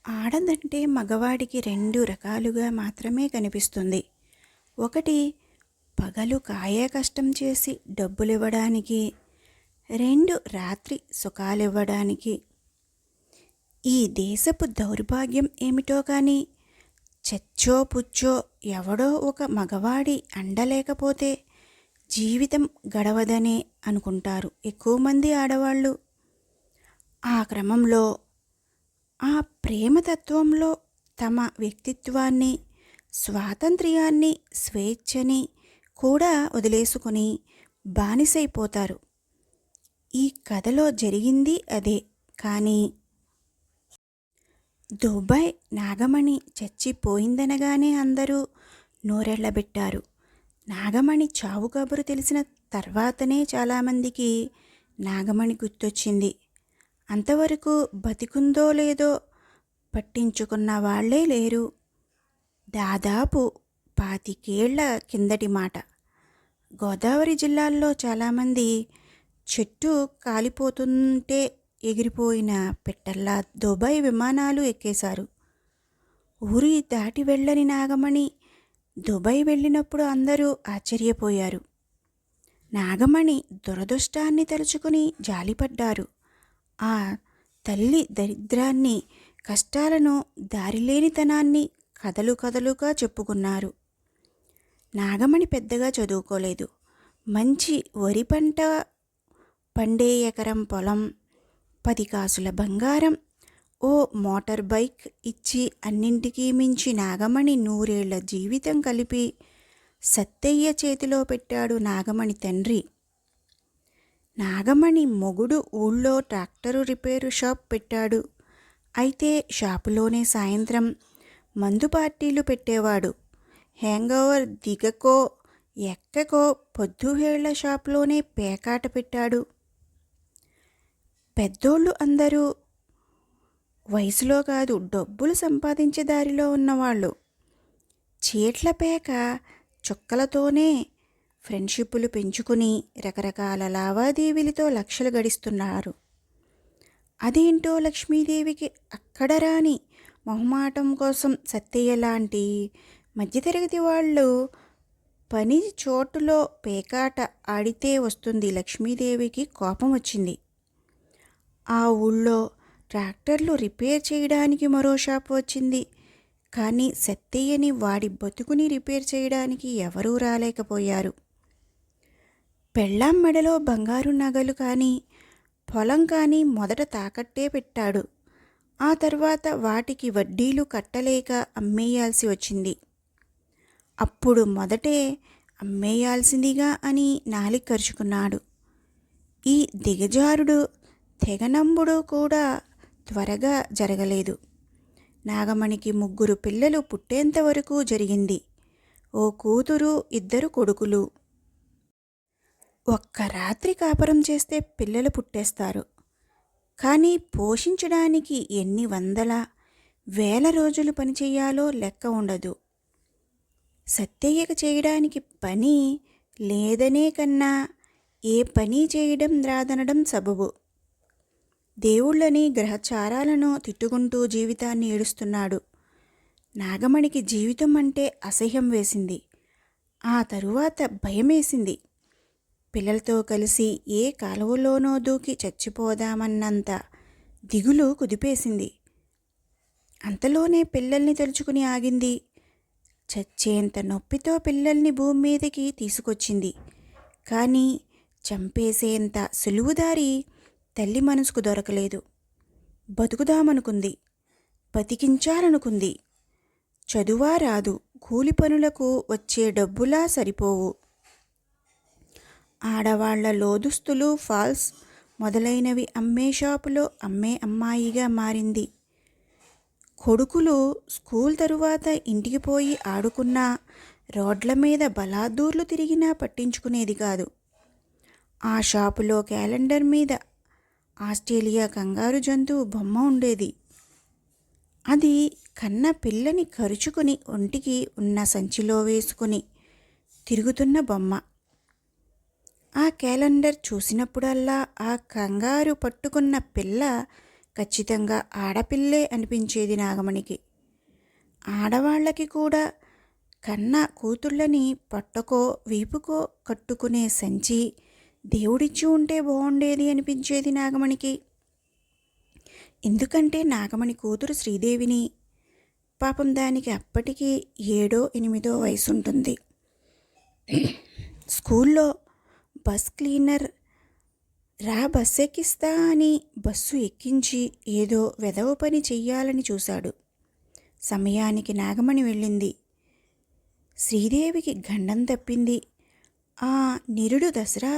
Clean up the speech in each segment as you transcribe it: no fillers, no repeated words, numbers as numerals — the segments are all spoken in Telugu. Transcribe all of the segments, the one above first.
ఆడదంటే మగవాడికి రెండు రకాలుగా మాత్రమే కనిపిస్తుంది. ఒకటి పగలు కాయకష్టం చేసి డబ్బులివ్వడానికి, రెండు రాత్రి సుఖాలివ్వడానికి. ఈ దేశపు దౌర్భాగ్యం ఏమిటో కానీ చచ్చో పుచ్చో ఎవడో ఒక మగవాడి అండలేకపోతే జీవితం గడవదనే అనుకుంటారు ఎక్కువ మంది ఆడవాళ్ళు. ఆ క్రమంలో ఆ ప్రేమతత్వంలో తమ వ్యక్తిత్వాన్ని, స్వాతంత్ర్యాన్ని, స్వేచ్ఛని కూడా వదిలేసుకొని బానిసైపోతారు. ఈ కథలో జరిగింది అదే. కానీ దుబాయ్ నాగమణి చచ్చిపోయిందనగానే అందరూ నోరెళ్లబెట్టారు. నాగమణి చావు కబురు తెలిసిన తర్వాతనే చాలామందికి నాగమణి గుర్తొచ్చింది. అంతవరకు బతికుందో లేదో పట్టించుకున్న వాళ్లే లేరు. దాదాపు 25 ఏళ్ల కిందటి మాట. గోదావరి జిల్లాల్లో చాలామంది చెట్టు కాలిపోతుంటే ఎగిరిపోయిన పిట్టల్లా దుబాయ్ విమానాలు ఎక్కేశారు. ఊరి దాటి వెళ్ళని నాగమణి దుబాయ్ వెళ్ళినప్పుడు అందరూ ఆశ్చర్యపోయారు. నాగమణి దురదృష్టాన్ని తలుచుకుని జాలిపడ్డారు. ఆ తల్లి దరిద్రాన్ని, కష్టాలను, దారిలేనితనాన్ని కథలు కథలుగా చెప్పుకున్నారు. నాగమణి పెద్దగా చదువుకోలేదు. మంచి వరి పంట పండే ఎకరం పొలం, 10 కాసుల బంగారం, ఓ మోటార్ బైక్ ఇచ్చి అన్నింటికీ మించి నాగమణి 100 ఏళ్ల జీవితం కలిపి సత్తయ్య చేతిలో పెట్టాడు నాగమణి తండ్రి. నాగమణి మొగుడు ఊళ్ళో ట్రాక్టరు రిపేరు షాప్ పెట్టాడు. అయితే షాపులోనే సాయంత్రం మందు పార్టీలు పెట్టేవాడు. హ్యాంగోవర్ దిగకో ఎక్కకో పొద్దుహేళ్ల షాపులోనే పేకాట పెట్టాడు. పెద్దోళ్ళు అందరూ వయసులో కాదు, డబ్బులు సంపాదించే దారిలో ఉన్నవాళ్ళు. చీట్ల పేక చుక్కలతోనే ఫ్రెండ్షిప్పులు పెంచుకుని రకరకాల లావాదేవీలతో లక్షలు గడిస్తున్నారు. అదేంటో లక్ష్మీదేవికి అక్కడ రాని మొహమాటం కోసం సత్తయ్య లాంటి మధ్యతరగతి వాళ్ళు పని చోటులో పేకాట ఆడితే వస్తుంది. లక్ష్మీదేవికి కోపం వచ్చింది. ఆ ఊళ్ళో ట్రాక్టర్లు రిపేర్ చేయడానికి మరో షాప్ వచ్చింది. కానీ సత్తయ్యని, వాడి బతుకుని రిపేర్ చేయడానికి ఎవరూ రాలేకపోయారు. పెళ్ళాం మెడలో బంగారు నగలు కానీ, పొలం కానీ మొదట తాకట్టే పెట్టాడు. ఆ తర్వాత వాటికి వడ్డీలు కట్టలేక అమ్మేయాల్సి వచ్చింది. అప్పుడు మొదటే అమ్మేయాల్సిందిగా అని నాలిక కరుచుకున్నాడు. ఈ దిగజారుడు, తెగనంబుడు కూడా త్వరగా జరగలేదు. నాగమణికి 3 పిల్లలు పుట్టేంతవరకు జరిగింది. ఓ కూతురు, 2 కొడుకులు. ఒక్క రాత్రి కాపురం చేస్తే పిల్లలు పుట్టేస్తారు. కానీ పోషించడానికి ఎన్ని వందల, వేల రోజులు పనిచేయాలో లెక్క ఉండదు. సత్తయ్యకు చేయడానికి పని లేదనే కన్నా ఏ పని చేయడం రాదనడం సబబు. దేవుళ్ళని, గ్రహచారాలను తిట్టుకుంటూ జీవితాన్ని ఏడుస్తున్నాడు. నాగమణికి జీవితం అంటే అసహ్యం వేసింది. ఆ తరువాత భయమేసింది. పిల్లలతో కలిసి ఏ కాలువలోనో దూకి చచ్చిపోదామన్నంత దిగులు కుదిపేసింది. అంతలోనే పిల్లల్ని తలుచుకుని ఆగింది. చచ్చేంత నొప్పితో పిల్లల్ని భూమి మీదకి తీసుకొచ్చింది. కానీ చంపేసేంత సులువుదారి తల్లి మనసుకు దొరకలేదు. బతుకుదామనుకుంది, బతికించాలనుకుంది. చదువా రాదు, కూలి పనులకు వచ్చే డబ్బులా సరిపోవు. ఆడవాళ్ల లోదుస్తులు, ఫాల్స్ మొదలైనవి అమ్మే షాపులో అమ్మే అమ్మాయిగా మారింది. కొడుకులు స్కూల్ తరువాత ఇంటికి పోయి ఆడుకున్నా, రోడ్ల మీద బలాదూర్లు తిరిగినా పట్టించుకునేది కాదు. ఆ షాపులో క్యాలెండర్ మీద ఆస్ట్రేలియా కంగారు జంతువు బొమ్మ ఉండేది. అది కన్న పిల్లని కరుచుకుని ఒంటికి ఉన్న సంచిలో వేసుకుని తిరుగుతున్న బొమ్మ. ఆ క్యాలెండర్ చూసినప్పుడల్లా ఆ కంగారు పట్టుకున్న పిల్ల ఖచ్చితంగా ఆడపిల్లే అనిపించేది నాగమణికి. ఆడవాళ్ళకి కూడా కన్న కూతుళ్ళని పట్టుకో వీపుకో కట్టుకునే సంచి దేవుడిచ్చి ఉంటే బాగుండేది అనిపించేది నాగమణికి. ఎందుకంటే నాగమణి కూతురు శ్రీదేవిని, పాపం దానికి అప్పటికి 7-8 వయసుంటుంది. స్కూల్లో బస్ క్లీనర్ రా బస్సు ఎక్కిస్తా అని బస్సు ఎక్కించి ఏదో వెధవ పని చెయ్యాలని చూశాడు. సమయానికి నాగమణి వెళ్ళింది. శ్రీదేవికి గండం తప్పింది. ఆ నిరుడు దసరా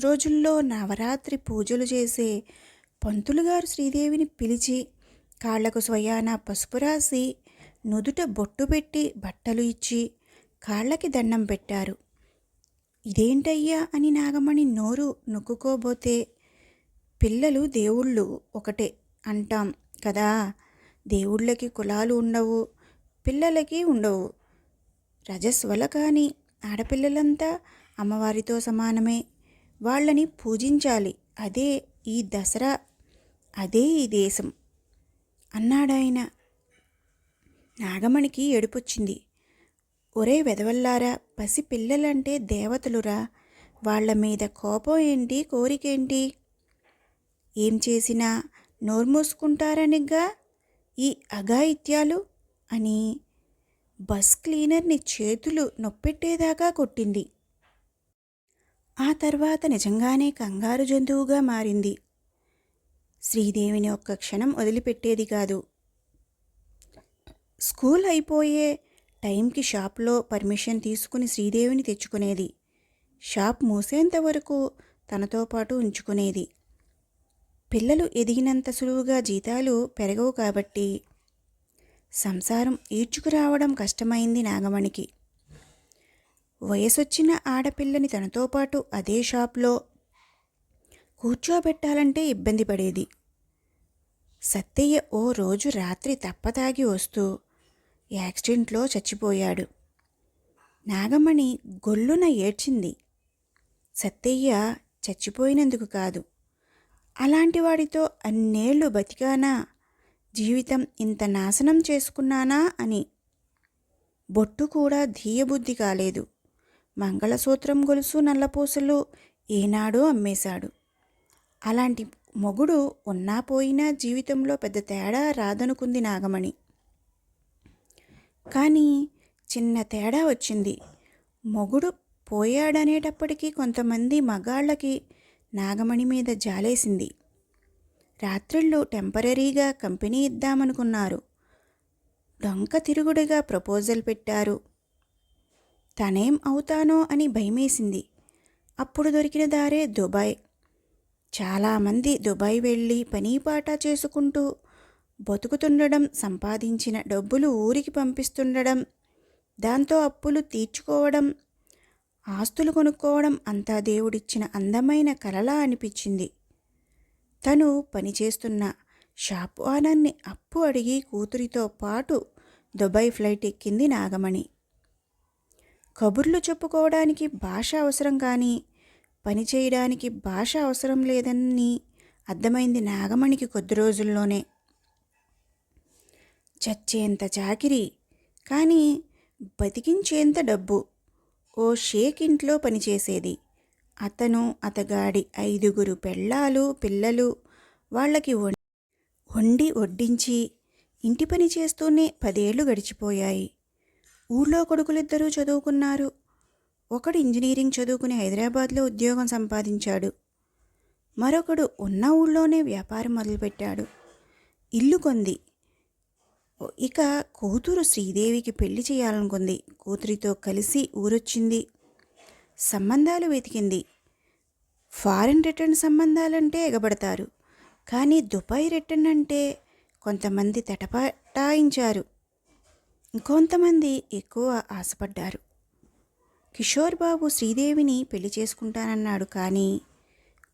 రోజుల్లో నవరాత్రి పూజలు చేసే పంతులుగారు శ్రీదేవిని పిలిచి కాళ్లకు స్వయాన పసుపు రాసి నుదుట బొట్టు పెట్టి బట్టలు ఇచ్చి కాళ్ళకి దండం పెట్టారు. ఇదేంటయ్యా అని నాగమణి నోరు నొక్కుకోబోతే, పిల్లలు దేవుళ్ళు ఒకటే అంటాం కదా, దేవుళ్ళకి కులాలు ఉండవు, పిల్లలకి ఉండవు. రజస్వల కానీ ఆడపిల్లలంతా అమ్మవారితో సమానమే, వాళ్ళని పూజించాలి, అదే ఈ దసరా, అదే ఈ దేశం అన్నాడాయన. నాగమణికి ఏడుపొచ్చింది. ఒరే వెదవల్లారా, పసి పిల్లలంటే దేవతలురా, వాళ్ల మీద కోపం ఏంటి, కోరికేంటి? ఏం చేసినా నోర్మూసుకుంటారనిగా ఈ అఘాయిత్యాలు అని బస్ క్లీనర్ని చేతులు నొప్పెట్టేదాకా కొట్టింది. ఆ తర్వాత నిజంగానే కంగారు జంతువుగా మారింది. శ్రీదేవిని ఒక్క క్షణం వదిలిపెట్టేది కాదు. స్కూల్ అయిపోయే టైంకి షాప్లో పర్మిషన్ తీసుకుని శ్రీదేవిని తెచ్చుకునేది. షాప్ మూసేంత వరకు తనతో పాటు ఉంచుకునేది. పిల్లలు ఎదిగినంత సులువుగా జీతాలు పెరగవు కాబట్టి సంసారం ఈడ్చుకురావడం కష్టమైంది నాగమణికి. వయసొచ్చిన ఆడపిల్లని తనతో పాటు అదే షాప్లో కూర్చోబెట్టాలంటే ఇబ్బంది పడేది. సత్తయ్య ఓ రోజు రాత్రి తప్పతాగి వస్తూ యాక్సిడెంట్లో చచ్చిపోయాడు. నాగమణి గొల్లున ఏడ్చింది. సత్తయ్య చచ్చిపోయినందుకు కాదు, అలాంటి వాడితో అన్నేళ్లు బతికానా, జీవితం ఇంత నాశనం చేసుకున్నానా అని. బొట్టు కూడా ధీయబుద్ధి కాలేదు. మంగళసూత్రం గొలుసు నల్లపూసలు ఏనాడో అమ్మేశాడు. అలాంటి మొగుడు ఉన్నా పోయినా జీవితంలో పెద్ద తేడా రాదనుకుంది నాగమణి. కానీ చిన్న తేడా వచ్చింది. మొగుడు పోయాడనేటప్పటికీ కొంతమంది మగాళ్ళకి నాగమణి మీద జాలేసింది. రాత్రిళ్ళు టెంపరరీగా కంపెనీ ఇద్దామనుకున్నారు. డొంక తిరుగుడుగా ప్రపోజల్ పెట్టారు. తనేం అవుతానో అని భయమేసింది. అప్పుడు దొరికిన దారే దుబాయ్. చాలామంది దుబాయ్ వెళ్ళి పనీపాట చేసుకుంటూ బతుకుతుండడం, సంపాదించిన డబ్బులు ఊరికి పంపిస్తుండడం, దాంతో అప్పులు తీర్చుకోవడం, ఆస్తులు కొనుక్కోవడం అంతా దేవుడిచ్చిన అందమైన కలలా అనిపించింది. తను పనిచేస్తున్న షాప్ ఓనర్ని అప్పు అడిగి కూతురితో పాటు దుబాయ్ ఫ్లైట్ ఎక్కింది నాగమణి. కబుర్లు చెప్పుకోవడానికి భాష అవసరం కానీ పని చేయడానికి భాష అవసరం లేదని అర్థమైంది నాగమణికి కొద్ది రోజుల్లోనే. చచ్చేంత చాకిరీ, కానీ బతికించేంత డబ్బు. ఓ షేక్ ఇంట్లో పనిచేసేది. అతను, అతగాడి 5 పెళ్ళాలు, పిల్లలు, వాళ్ళకి వండి వడ్డించి ఇంటి పని చేస్తూనే 10 ఏళ్ళు గడిచిపోయాయి. ఊళ్ళో కొడుకులిద్దరూ చదువుకున్నారు. ఒకడు ఇంజనీరింగ్ చదువుకుని హైదరాబాద్లో ఉద్యోగం సంపాదించాడు. మరొకడు ఉన్న ఊళ్ళోనే వ్యాపారం మొదలుపెట్టాడు. ఇల్లు కొంది. ఇక కూతురు శ్రీదేవికి పెళ్లి చేయాలనుకుంది. కూతురితో కలిసి ఊరొచ్చింది. సంబంధాలు వెతికింది. ఫారెన్ రిటర్న్ సంబంధాలంటే ఎగబడతారు, కానీ దుబాయ్ రిటర్న్ అంటే కొంతమంది తటపటాయించారు, ఇంకొంతమంది ఎక్కువ ఆశపడ్డారు. కిషోర్ బాబు శ్రీదేవిని పెళ్లి చేసుకుంటానన్నాడు, కానీ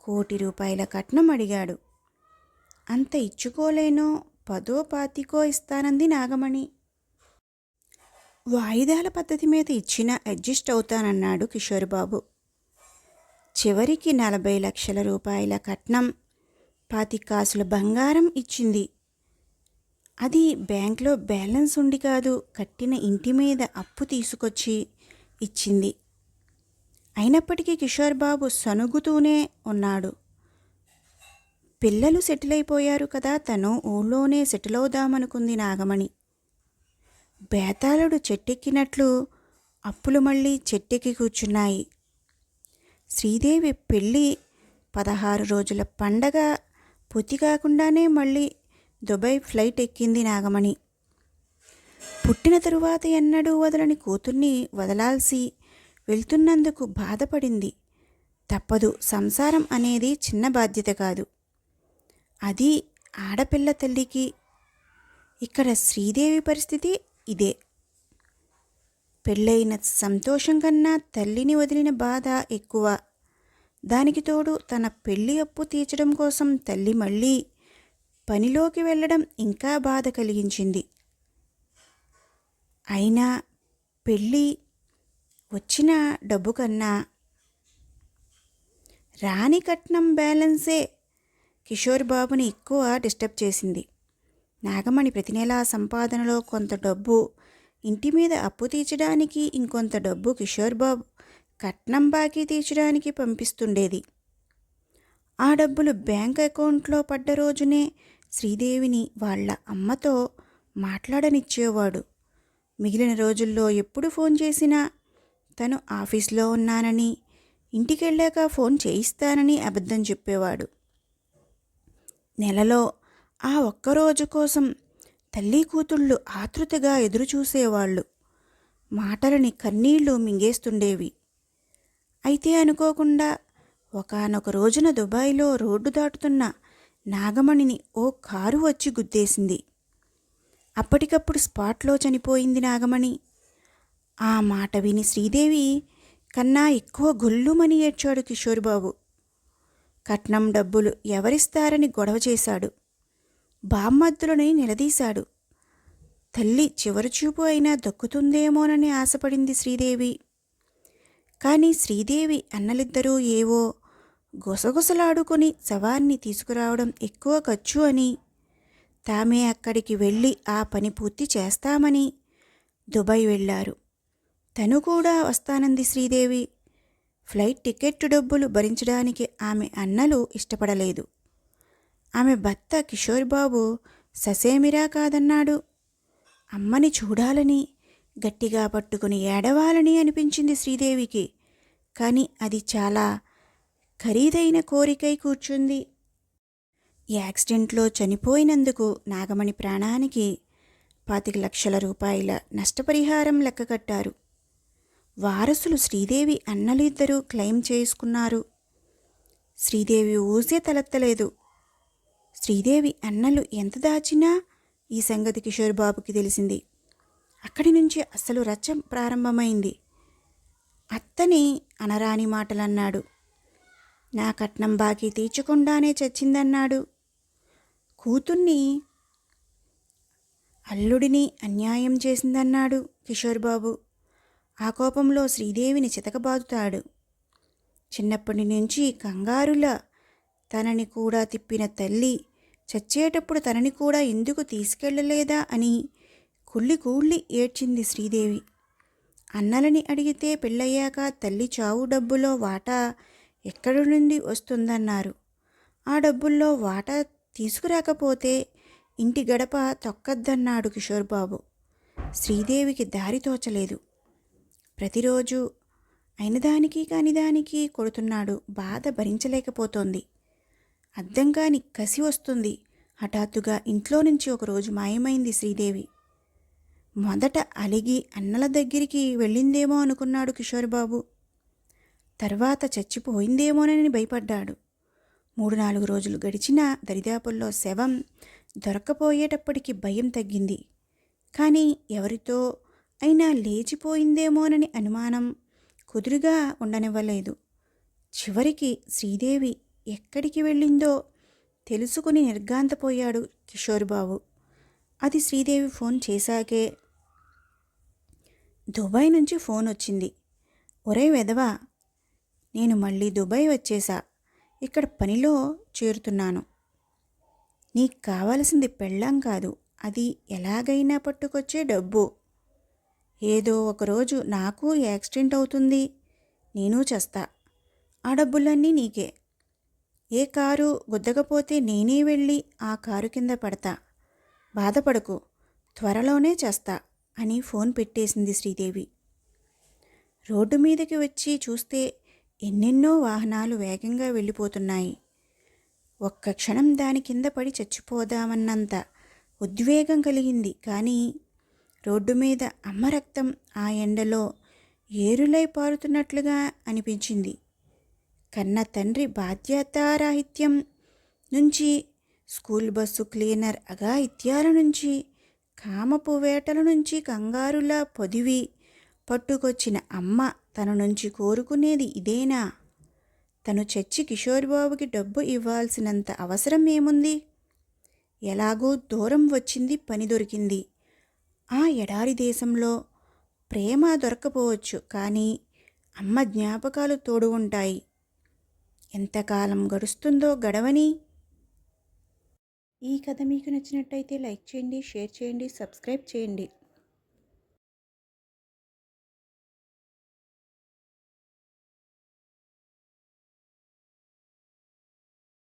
₹1,00,00,000 కట్నం అడిగాడు. అంత ఇచ్చుకోలేనో 10-25 ఇస్తానంది నాగమణి. వాయిదాల పద్ధతి మీద ఇచ్చినా అడ్జస్ట్ అవుతానన్నాడు కిషోర్ బాబు. చివరికి ₹40 లక్షల కట్నం, 20 కాసుల బంగారం ఇచ్చింది. అది బ్యాంక్లో బ్యాలెన్స్ ఉండి కాదు, కట్టిన ఇంటి మీద అప్పు తీసుకొచ్చి ఇచ్చింది. అయినప్పటికీ కిషోర్ బాబు సనుగుతూనే ఉన్నాడు. పిల్లలు సెటిల్ అయిపోయారు కదా, తను ఊళ్ళోనే సెటిల్ అవుదామనుకుంది నాగమణి. బేతాళుడు చెట్టెక్కినట్లు అప్పులు మళ్ళీ చెట్టెక్కి కూర్చున్నాయి. శ్రీదేవి పెళ్ళి 16 రోజుల పండగ పూర్తి కాకుండానే మళ్ళీ దుబాయ్ ఫ్లైట్ ఎక్కింది నాగమణి. పుట్టిన తరువాత ఎన్నడూ వదలని కూతుర్ని వదలాల్సి వెళ్తున్నందుకు బాధపడింది. తప్పదు, సంసారం అనేది చిన్న బాధ్యత కాదు. అది ఆడపిల్ల తల్లికి. ఇక్కడ శ్రీదేవి పరిస్థితి ఇదే. పెళ్ళైన సంతోషం కన్నా తల్లిని వదిలిన బాధ ఎక్కువ. దానికి తోడు తన పెళ్ళి అప్పు తీర్చడం కోసం తల్లి మళ్ళీ పనిలోకి వెళ్ళడం ఇంకా బాధ కలిగించింది. అయినా పెళ్ళి వచ్చిన డబ్బు కన్నా రాణి కట్నం బ్యాలెన్సే కిషోర్ బాబుని ఎక్కువ డిస్టర్బ్ చేసింది. నాగమణి ప్రతి నెలా సంపాదనలో కొంత డబ్బు ఇంటి మీద అప్పు తీర్చడానికి, ఇంకొంత డబ్బు కిషోర్ బాబు కట్నం బాకీ తీర్చడానికి పంపిస్తుండేది. ఆ డబ్బులు బ్యాంక్ అకౌంట్లో పడ్డ రోజునే శ్రీదేవిని వాళ్ళ అమ్మతో మాట్లాడనిచ్చేవాడు. మిగిలిన రోజుల్లో ఎప్పుడు ఫోన్ చేసినా తను ఆఫీస్లో ఉన్నానని, ఇంటికెళ్ళాక ఫోన్ చేయిస్తానని అబద్ధం చెప్పేవాడు. నెలలో ఆ ఒక్కరోజు కోసం తల్లి కూతుళ్ళు ఆతృతగా ఎదురుచూసేవాళ్ళు. మాటలని కన్నీళ్లు మింగేస్తుండేవి. అయితే అనుకోకుండా ఒకానొక రోజున దుబాయ్లో రోడ్డు దాటుతున్న నాగమణిని ఓ కారు వచ్చి గుద్దేసింది. అప్పటికప్పుడు స్పాట్లో చనిపోయింది నాగమణి. ఆ మాట విని శ్రీదేవి కన్నా ఎక్కువ గొల్లుమని ఏడ్చాడు కిషోర్ బాబు. కట్నం డబ్బులు ఎవరిస్తారని గొడవ చేశాడు. బామ్మద్దులని నిలదీశాడు. తల్లి చివరిచూపు అయినా దక్కుతుందేమోనని ఆశపడింది శ్రీదేవి. కానీ శ్రీదేవి అన్నలిద్దరూ ఏవో గుసగుసలాడుకొని శవాన్ని తీసుకురావడం ఎక్కువ ఖర్చు అని, తామే అక్కడికి వెళ్ళి ఆ పని పూర్తి చేస్తామని దుబాయ్ వెళ్ళారు. తను కూడా వస్తానంది శ్రీదేవి. ఫ్లైట్ టికెట్ డబ్బులు భరించడానికి ఆమె అన్నలు ఇష్టపడలేదు. ఆమె భర్త కిషోర్ బాబు ససేమిరా కాదన్నాడు. అమ్మని చూడాలని, గట్టిగా పట్టుకుని ఏడవాలని అనిపించింది శ్రీదేవికి. కానీ అది చాలా ఖరీదైన కోరికై కూర్చుంది. యాక్సిడెంట్లో చనిపోయినందుకు నాగమణి ప్రాణానికి 25 లక్షల రూపాయల నష్టపరిహారం లెక్క కట్టారు. వారసులు శ్రీదేవి అన్నలు ఇద్దరూ క్లెయిమ్ చేసుకున్నారు. శ్రీదేవి ఊసే తలెత్తలేదు. శ్రీదేవి అన్నలు ఎంత దాచినా ఈ సంగతి కిషోర్ బాబుకి తెలిసింది. అక్కడి నుంచి అసలు రచ్చ ప్రారంభమైంది. అత్తని అనరాని మాటలన్నాడు. నా కట్నం బాకీ తీర్చకుండానే చచ్చిందన్నాడు. కూతుర్ని, అల్లుడిని అన్యాయం చేసిందన్నాడు కిషోర్ బాబు. ఆ కోపంలో శ్రీదేవిని చితకబాదుతాడు. చిన్నప్పటి నుంచి కంగారులా తనని కూడా తిప్పిన తల్లి చచ్చేటప్పుడు తనని కూడా ఎందుకు తీసుకెళ్ళలేదా అని కుళ్ళి కూళ్ళి ఏడ్చింది శ్రీదేవి. అన్నలని అడిగితే పెళ్ళయ్యాక తల్లి చావు డబ్బులో వాటా ఎక్కడి నుండి వస్తుందన్నారు. ఆ డబ్బుల్లో వాటా తీసుకురాకపోతే ఇంటి గడప తొక్కద్దన్నాడు కిషోర్ బాబు. శ్రీదేవికి దారి తోచలేదు. ప్రతిరోజు అయినదానికి కానిదానికి కొడుతున్నాడు. బాధ భరించలేకపోతోంది. అర్థం కాని కసి వస్తుంది. హఠాత్తుగా ఇంట్లో నుంచి ఒకరోజు మాయమైంది శ్రీదేవి. మొదట అలిగి అన్నల దగ్గరికి వెళ్ళిందేమో అనుకున్నాడు కిషోర్ బాబు. తర్వాత చచ్చిపోయిందేమోనని భయపడ్డాడు. 3-4 రోజులు గడిచినా దరిదాపుల్లో శవం దొరక్కపోయేటప్పటికి భయం తగ్గింది. కానీ ఎవరితో అయినా లేచిపోయిందేమోనని అనుమానం కుదురుగా ఉండనివ్వలేదు. చివరికి శ్రీదేవి ఎక్కడికి వెళ్ళిందో తెలుసుకుని నిర్ఘాంతపోయాడు కిషోర్ బాబు. అది శ్రీదేవి ఫోన్ చేశాకే దుబాయ్ నుంచి ఫోన్ వచ్చింది. ఒరే వెధవా, నేను మళ్ళీ దుబాయ్ వచ్చేసా. ఇక్కడ పనిలో చేరుతున్నాను. నీకు కావలసింది పెళ్ళాం కాదు, అది ఎలాగైనా పట్టుకొచ్చే డబ్బు. ఏదో ఒకరోజు నాకు యాక్సిడెంట్ అవుతుంది, నేను చస్తా. ఆ డబ్బులన్నీ నీకే. ఏ కారు గుద్దకపోతే నేనే వెళ్ళి ఆ కారు కింద పడతా. బాధపడకు, త్వరలోనే చేస్తా అని ఫోన్ పెట్టేసింది శ్రీదేవి. రోడ్డు మీదకి వచ్చి చూస్తే ఎన్నెన్నో వాహనాలు వేగంగా వెళ్ళిపోతున్నాయి. ఒక్క క్షణం దాని కింద పడి చచ్చిపోదామన్నంత ఉద్వేగం కలిగింది. కానీ రోడ్డు మీద అమ్మ రక్తం ఆ ఎండలో ఏరులై పారుతున్నట్లుగా అనిపించింది. కన్న తండ్రి బాధ్యతారాహిత్యం నుంచి, స్కూల్ బస్సు క్లీనర్ అఘాయిత్యాల నుంచి, కామపు వేటల నుంచి కంగారులా పొదివి పట్టుకొచ్చిన అమ్మ తన నుంచి కోరుకునేది ఇదేనా? తను చచ్చి కిషోర్ బాబుకి డబ్బు ఇవ్వాల్సినంత అవసరం ఏముంది? ఎలాగో దూరం వచ్చింది, పని దొరికింది. ఆ ఎడారి దేశంలో ప్రేమ దొరకపోవచ్చు, కానీ అమ్మ జ్ఞాపకాలు తోడు ఉంటాయి. ఎంతకాలం గడుస్తుందో గడవని. ఈ కథ మీకు నచ్చినట్టయితే లైక్ చేయండి, షేర్ చేయండి, సబ్స్క్రైబ్ చేయండి.